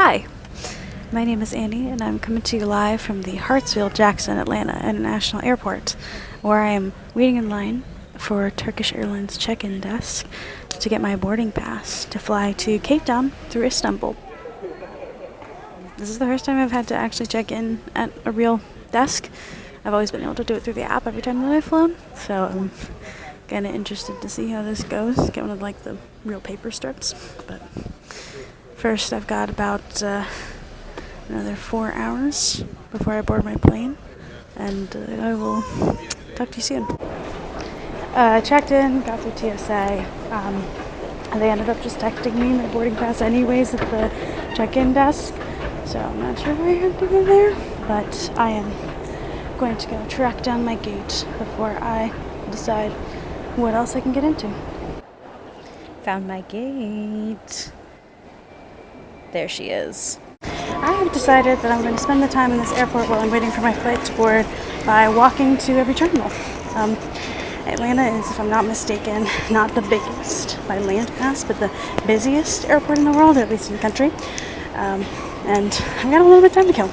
Hi, my name is Annie, and I'm coming to you live from the Hartsfield-Jackson Atlanta International Airport, where I am waiting in line for Turkish Airlines check-in desk to get my boarding pass to fly to Cape Town through Istanbul. This is the first time I've had to actually check in at a real desk. I've always been able to do it through the app every time that I've flown, so I'm kind of interested to see how this goes. Get one of like the real paper strips, but first I've got about another 4 hours before I board my plane, and I will talk to you soon. I checked in, got through TSA, and they ended up just texting me my boarding pass anyways at the check-in desk, so I'm not sure why I had to go there, but I am going to go track down my gate before I decide what else I can get into. Found my gate. There she is. I have decided that I'm going to spend the time in this airport while I'm waiting for my flight to board by walking to every terminal. Atlanta is, if I'm not mistaken, not the biggest by landmass, but the busiest airport in the world, at least in the country. And I've got a little bit of time to kill.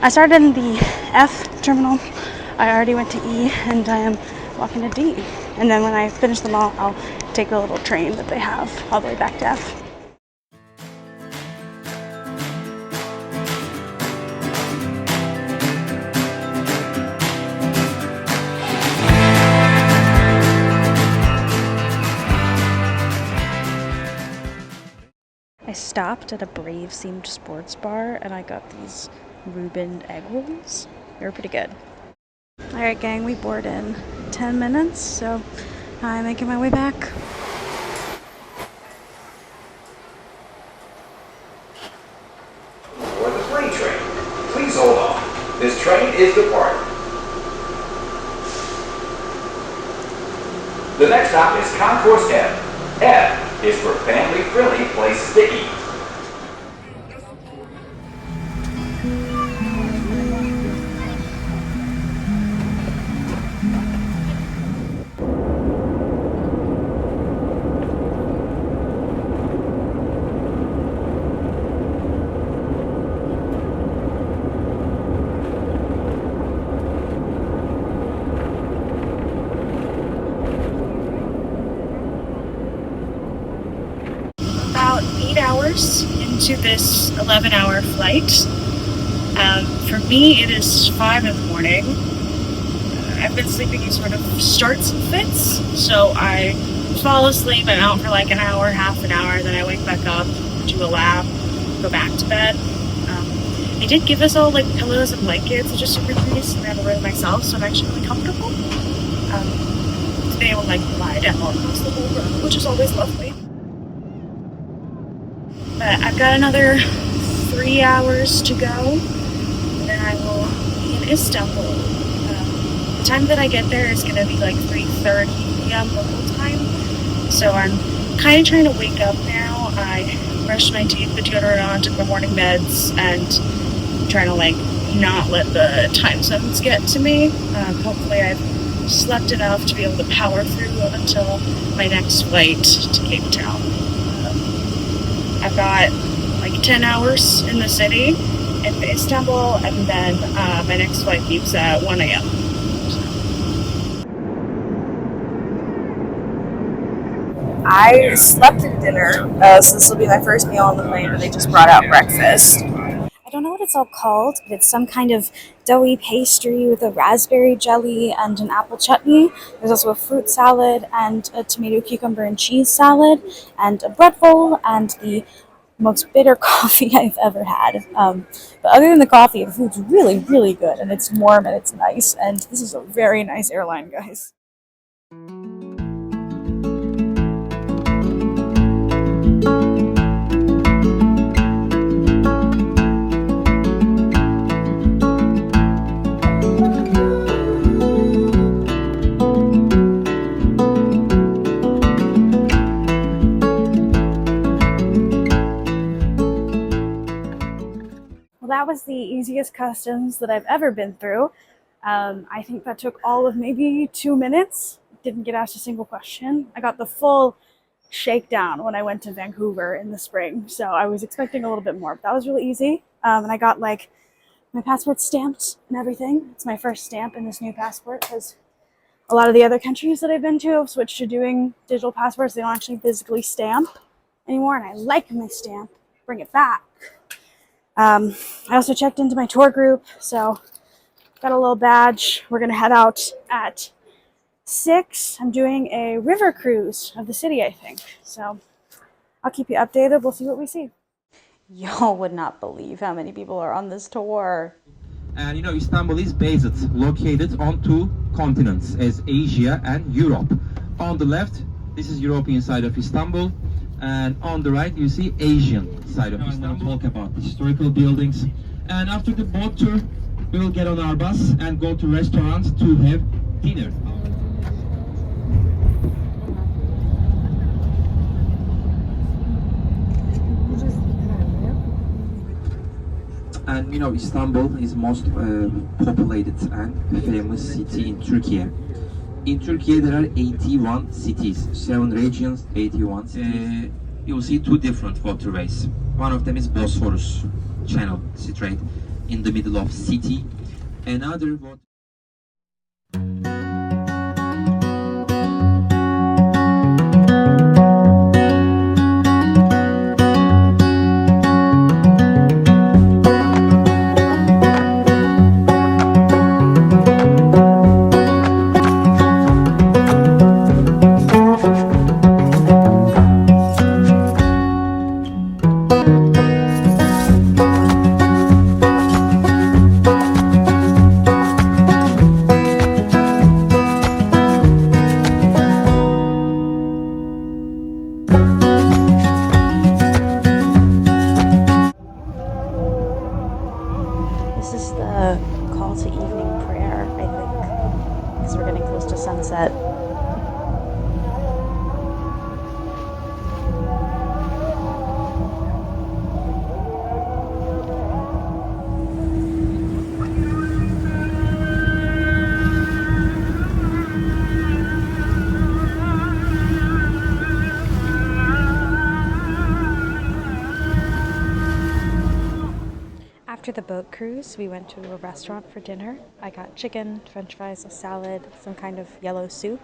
I started in the F terminal. I already went to E, and I am walking to D. And then when I finish them all, I'll take the little train that they have all the way back to F. I stopped at a Brave-themed sports bar and I got these Reuben egg rolls. They were pretty good. Alright gang, we board in 10 minutes, so I'm making my way back. For the plane train, please hold on. This train is departing. The next stop is Concourse F. F is for family-friendly places to eat. About 8 hours into this 11-hour flight. For me, it is 5 in the morning. I've been sleeping in sort of starts and fits, so I fall asleep. I'm out for like an hour, half an hour, then I wake back up, do a lap, go back to bed. They did give us all like pillows and blankets, which is super nice, and I have a room myself, so I'm actually really comfortable. Today I will like lie down across the whole room, which is always lovely. But I've got another 3 hours to go, and then I will be in Istanbul. The time that I get there is going to be like 3:30 p.m. local time, so I'm kind of trying to wake up now. I brushed my teeth, put deodorant on, took my morning meds, and I'm trying to like not let the time zones get to me. Hopefully I've slept enough to be able to power through until my next flight to Cape Town. I've got like 10 hours in the city in Istanbul, and then my next flight leaves at 1 a.m. I slept through dinner, so this will be my first meal on the plane, but they just brought out breakfast. I don't know what it's all called, but it's some kind of doughy pastry with a raspberry jelly and an apple chutney. There's also a fruit salad and a tomato, cucumber, and cheese salad, and a bread roll, and the most bitter coffee I've ever had. But other than the coffee, the food's really, really good, and it's warm and it's nice, and this is a very nice airline, guys. Well, that was the easiest customs that I've ever been through. I think that took all of maybe 2 minutes. Didn't get asked a single question. I got the full shakedown when I went to Vancouver in the spring. So I was expecting a little bit more, but that was really easy. And I got like my passport stamped and everything. It's my first stamp in this new passport because a lot of the other countries that I've been to have switched to doing digital passports. They don't actually physically stamp anymore, and I like my stamp. Bring it back. I also checked into my tour group, so got a little badge. We're gonna head out at 6. I'm doing a river cruise of the city, I think. So I'll keep you updated. We'll see what we see. Y'all would not believe how many people are on this tour. And you know, Istanbul is based, located on 2 continents, as Asia and Europe. On the left, this is European side of Istanbul, and on the right, you see Asian side of Istanbul. Talk about the historical buildings. And after the boat tour, we will get on our bus and go to restaurants to have dinner. And you know, Istanbul is most populated and famous city in Turkey. In Turkey, there are 81 cities, 7 regions, 81 cities. You will see 2 different waterways. One of them is Bosphorus Channel, straight in the middle of city. Another water. This is the call to evening prayer, I think, because we're getting close to sunset. After the boat cruise, we went to a restaurant for dinner. I got chicken, french fries, a salad, some kind of yellow soup,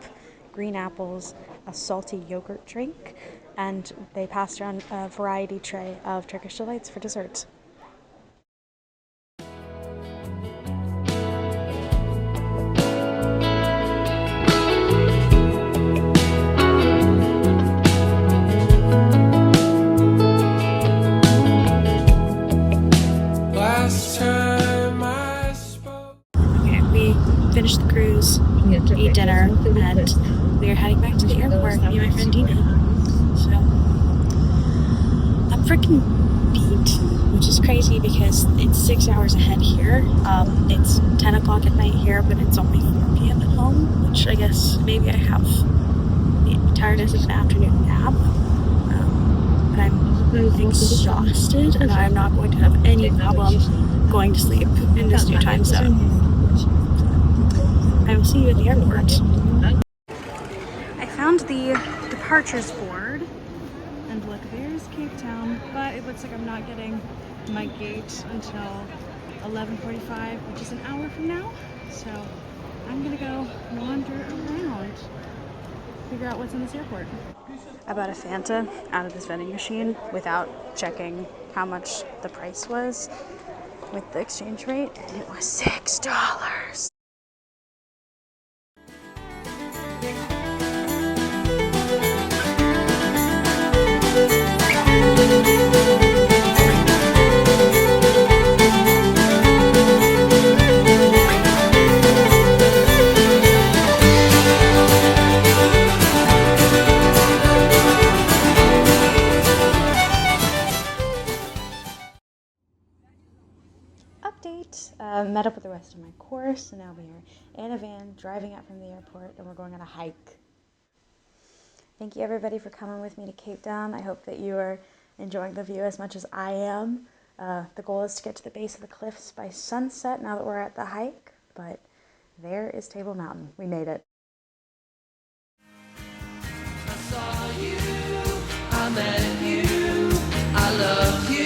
green apples, a salty yogurt drink, and they passed around a variety tray of Turkish delights for dessert. Finished the cruise, ate dinner, and we are heading back to the airport. Me and my friend Dina. So I'm freaking beat, which is crazy because it's 6 hours ahead here. It's 10 o'clock at night here, but it's only 4 p.m. at home, which I guess maybe I have the tiredness of an afternoon nap. But I'm exhausted, and I'm not going to have any problem going to sleep in this new time zone. I will see you at the airport. I found the departures board, and look, there's Cape Town, but it looks like I'm not getting my gate until 11:45, which is an hour from now. So I'm gonna go wander around, figure out what's in this airport. I bought a Fanta out of this vending machine without checking how much the price was with the exchange rate, and it was $6. Met up with the rest of my course, and now we are in a van driving out from the airport, and we're going on a hike. Thank you everybody for coming with me to Cape Town. I hope that you are enjoying the view as much as I am. The goal is to get to the base of the cliffs by sunset now that we're at the hike, but there is Table Mountain. We made it. I saw you. I met you. I loved you.